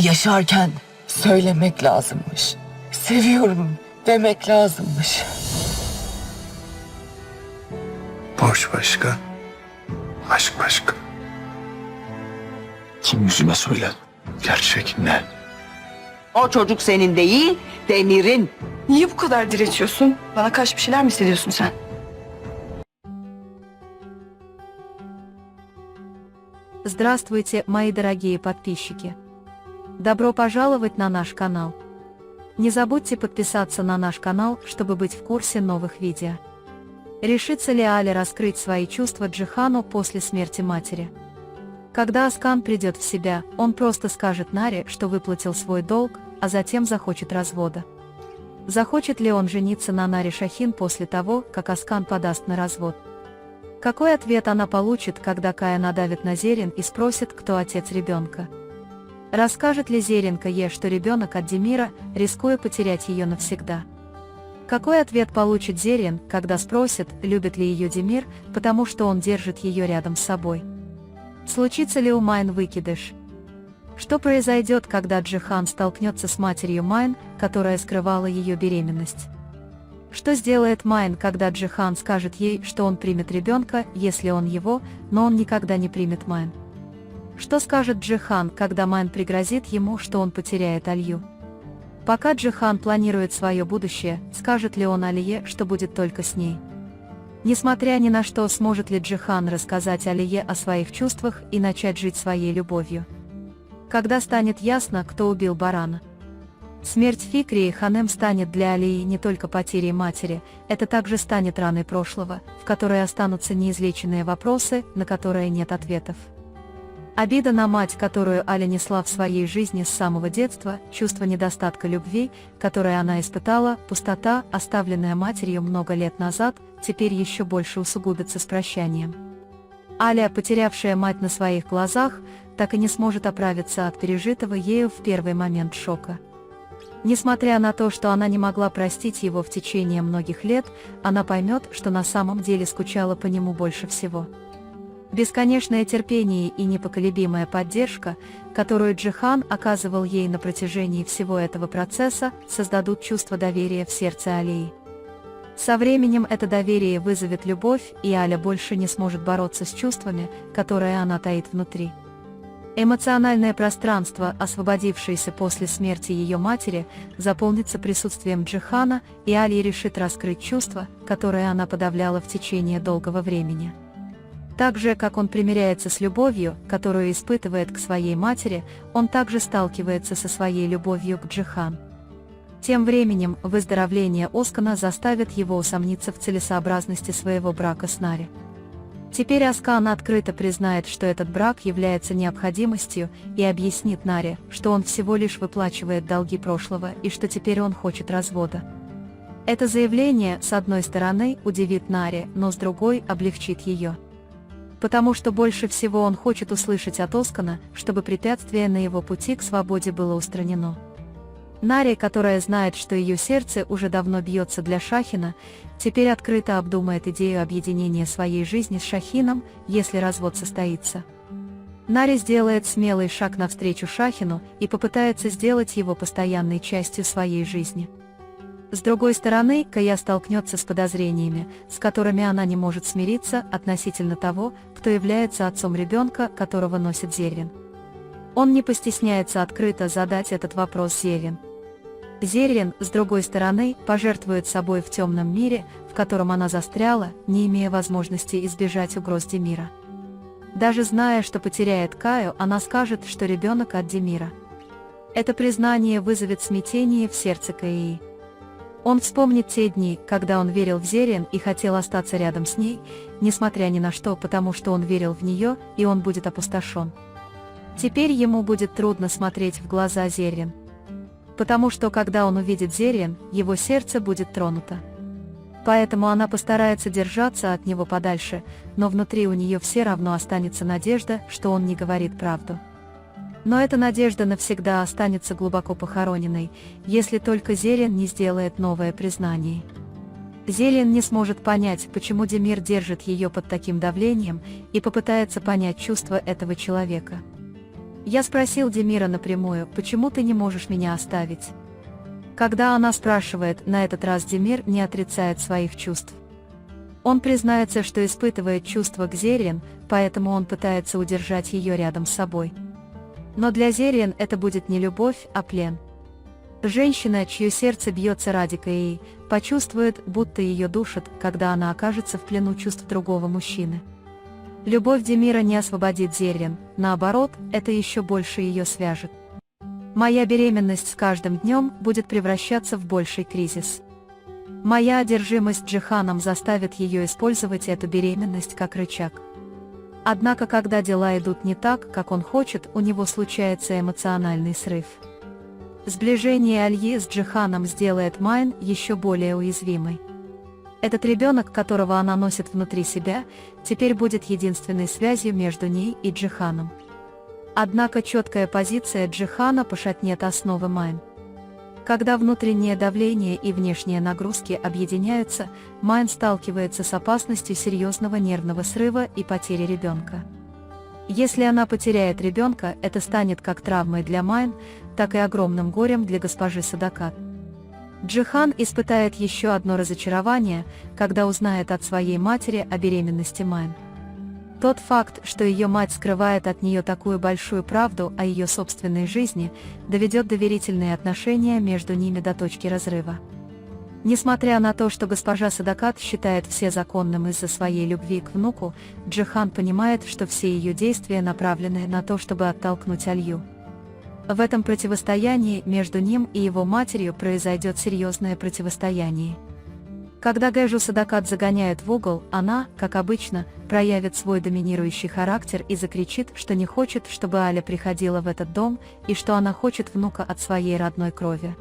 Yaşarken söylemek lazımmış. Seviyorum demek lazımmış. Borç başka, aşk başka. Kim yüzüme söyle. Gerçek ne? O çocuk senin değil, Demir'in. Niye bu kadar diretiyorsun? Bana karşı bir şeyler mi hissediyorsun sen? Здравствуйте, мои дорогие подписчики! Добро пожаловать на наш канал. Не забудьте подписаться на наш канал, чтобы быть в курсе новых видео. Решится ли Аля раскрыть свои чувства Джихану после смерти матери? Когда Аскан придет в себя, он просто скажет Наре, что выплатил свой долг, а затем захочет развода. Захочет ли он жениться на Наре Шахин после того, как Аскан подаст на развод? Какой ответ она получит, когда Кая надавит на Зерин и спросит, кто отец ребенка? Расскажет ли Зеринка ей, что ребенок от Демира, рискуя потерять ее навсегда? Какой ответ получит Зерин, когда спросит, любит ли ее Демир, потому что он держит ее рядом с собой? Случится ли у Майн выкидыш? Что произойдет, когда Джихан столкнется с матерью Майн, которая скрывала ее беременность? Что сделает Майн, когда Джихан скажет ей, что он примет ребенка, если он его, но он никогда не примет Майн? Что скажет Джихан, когда Майн пригрозит ему, что он потеряет Алью? Пока Джихан планирует свое будущее, скажет ли он Алие, что будет только с ней? Несмотря ни на что, сможет ли Джихан рассказать Алие о своих чувствах и начать жить своей любовью? Когда станет ясно, кто убил барана? Смерть Фикри и Ханем станет для Алии не только потерей матери, это также станет раной прошлого, в которой останутся неизлеченные вопросы, на которые нет ответов. Обида на мать, которую Аля несла в своей жизни с самого детства, чувство недостатка любви, которое она испытала, пустота, оставленная матерью много лет назад, теперь еще больше усугубится с прощанием. Аля, потерявшая мать на своих глазах, так и не сможет оправиться от пережитого ею в первый момент шока. Несмотря на то, что она не могла простить его в течение многих лет, она поймет, что на самом деле скучала по нему больше всего. Бесконечное терпение и непоколебимая поддержка, которую Джихан оказывал ей на протяжении всего этого процесса, создадут чувство доверия в сердце Алии. Со временем это доверие вызовет любовь, и Аля больше не сможет бороться с чувствами, которые она таит внутри. Эмоциональное пространство, освободившееся после смерти ее матери, заполнится присутствием Джихана, и Али решит раскрыть чувства, которые она подавляла в течение долгого времени. Так же, как он примиряется с любовью, которую испытывает к своей матери, он также сталкивается со своей любовью к Джихан. Тем временем, выздоровление Оскана заставит его усомниться в целесообразности своего брака с Нари. Теперь Аскан открыто признает, что этот брак является необходимостью, и объяснит Наре, что он всего лишь выплачивает долги прошлого и что теперь он хочет развода. Это заявление, с одной стороны, удивит Нари, но с другой облегчит ее. Потому что больше всего он хочет услышать от Оскана, чтобы препятствие на его пути к свободе было устранено. Нари, которая знает, что ее сердце уже давно бьется для Шахина, теперь открыто обдумает идею объединения своей жизни с Шахином, если развод состоится. Нари сделает смелый шаг навстречу Шахину и попытается сделать его постоянной частью своей жизни. С другой стороны, Кая столкнется с подозрениями, с которыми она не может смириться относительно того, кто является отцом ребенка, которого носит Зерин. Он не постесняется открыто задать этот вопрос Зерин. Зерин, с другой стороны, пожертвует собой в темном мире, в котором она застряла, не имея возможности избежать угроз Демира. Даже зная, что потеряет Каю, она скажет, что ребенок от Демира. Это признание вызовет смятение в сердце Каи. Он вспомнит те дни, когда он верил в Зерин и хотел остаться рядом с ней, несмотря ни на что, потому что он верил в нее, и он будет опустошен. Теперь ему будет трудно смотреть в глаза Зерин. Потому что когда он увидит Зерин, его сердце будет тронуто. Поэтому она постарается держаться от него подальше, но внутри у нее все равно останется надежда, что он не говорит правду. Но эта надежда навсегда останется глубоко похороненной, если только Зерин не сделает новое признание. Зерин не сможет понять, почему Демир держит ее под таким давлением, и попытается понять чувства этого человека. Я спросил Демира напрямую, почему ты не можешь меня оставить? Когда она спрашивает, на этот раз Демир не отрицает своих чувств. Он признается, что испытывает чувства к Зеррин, поэтому он пытается удержать ее рядом с собой. Но для Зеррин это будет не любовь, а плен. Женщина, чье сердце бьется ради Каи, почувствует, будто ее душат, когда она окажется в плену чувств другого мужчины. Любовь Демира не освободит Зеррин, наоборот, это еще больше ее свяжет. Моя беременность с каждым днем будет превращаться в больший кризис. Моя одержимость Джиханом заставит ее использовать эту беременность как рычаг. Однако, когда дела идут не так, как он хочет, у него случается эмоциональный срыв. Сближение Альи с Джиханом сделает Майн еще более уязвимой. Этот ребенок, которого она носит внутри себя, теперь будет единственной связью между ней и Джиханом. Однако четкая позиция Джихана пошатнет основы Майн. Когда внутреннее давление и внешние нагрузки объединяются, Майн сталкивается с опасностью серьезного нервного срыва и потери ребенка. Если она потеряет ребенка, это станет как травмой для Майн, так и огромным горем для госпожи Садакат. Джихан испытает еще одно разочарование, когда узнает от своей матери о беременности Майн. Тот факт, что ее мать скрывает от нее такую большую правду о ее собственной жизни, доведет доверительные отношения между ними до точки разрыва. Несмотря на то, что госпожа Садакат считает все законным из-за своей любви к внуку, Джихан понимает, что все ее действия направлены на то, чтобы оттолкнуть Алью. В этом противостоянии между ним и его матерью произойдет серьезное противостояние. Когда Гэжу Садакат загоняют в угол, она, как обычно, проявит свой доминирующий характер и закричит, что не хочет, чтобы Аля приходила в этот дом, и что она хочет внука от своей родной крови.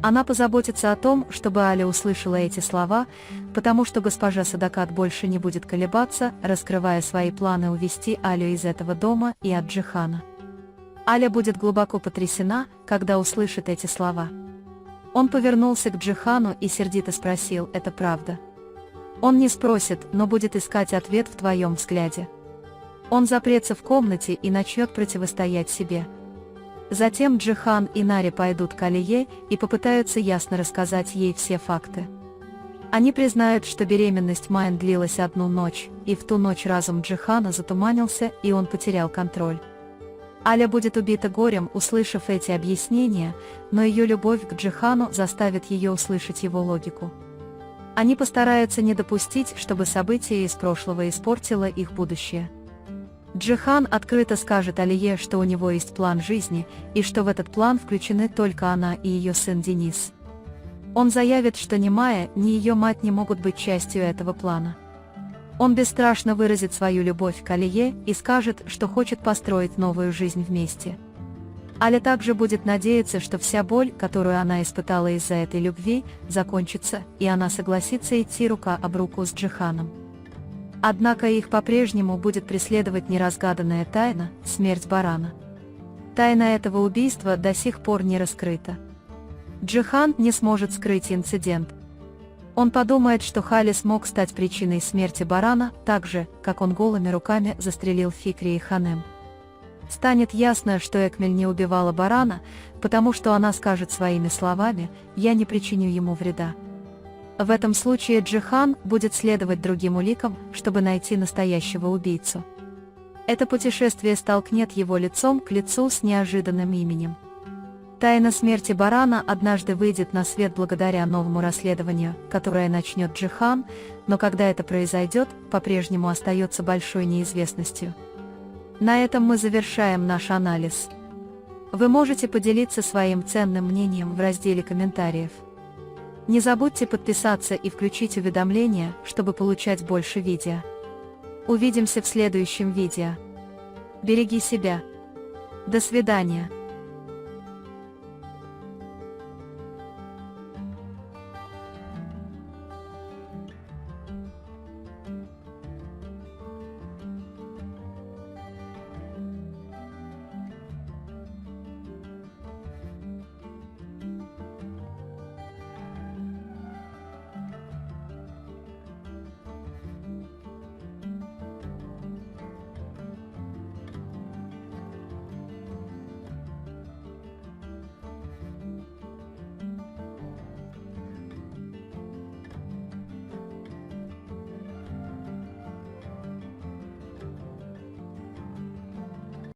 Она позаботится о том, чтобы Аля услышала эти слова, потому что госпожа Садакат больше не будет колебаться, раскрывая свои планы увести Алю из этого дома и от Джихана. Аля будет глубоко потрясена, когда услышит эти слова. Он повернулся к Джихану и сердито спросил: «Это правда?» Он не спросит, но будет искать ответ в твоем взгляде. Он запрется в комнате и начнет противостоять себе. Затем Джихан и Нари пойдут к Алие и попытаются ясно рассказать ей все факты. Они признают, что беременность Майн длилась одну ночь, и в ту ночь разум Джихана затуманился, и он потерял контроль. Аля будет убита горем, услышав эти объяснения, но ее любовь к Джихану заставит ее услышать его логику. Они постараются не допустить, чтобы события из прошлого испортило их будущее. Джихан открыто скажет Алие, что у него есть план жизни, и что в этот план включены только она и ее сын Денис. Он заявит, что ни Майя, ни ее мать не могут быть частью этого плана. Он бесстрашно выразит свою любовь к Алие и скажет, что хочет построить новую жизнь вместе. Аля также будет надеяться, что вся боль, которую она испытала из-за этой любви, закончится, и она согласится идти рука об руку с Джиханом. Однако их по-прежнему будет преследовать неразгаданная тайна – смерть Барана. Тайна этого убийства до сих пор не раскрыта. Джихан не сможет скрыть инцидент. Он подумает, что Халис мог стать причиной смерти Барана, так же, как он голыми руками застрелил Фикри и Ханем. Станет ясно, что Экмель не убивала Барана, потому что она скажет своими словами: «Я не причиню ему вреда». В этом случае Джихан будет следовать другим уликам, чтобы найти настоящего убийцу. Это путешествие столкнет его лицом к лицу с неожиданным именем. Тайна смерти Барана однажды выйдет на свет благодаря новому расследованию, которое начнет Джихан, но когда это произойдет, по-прежнему остается большой неизвестностью. На этом мы завершаем наш анализ. Вы можете поделиться своим ценным мнением в разделе комментариев. Не забудьте подписаться и включить уведомления, чтобы получать больше видео. Увидимся в следующем видео. Береги себя. До свидания.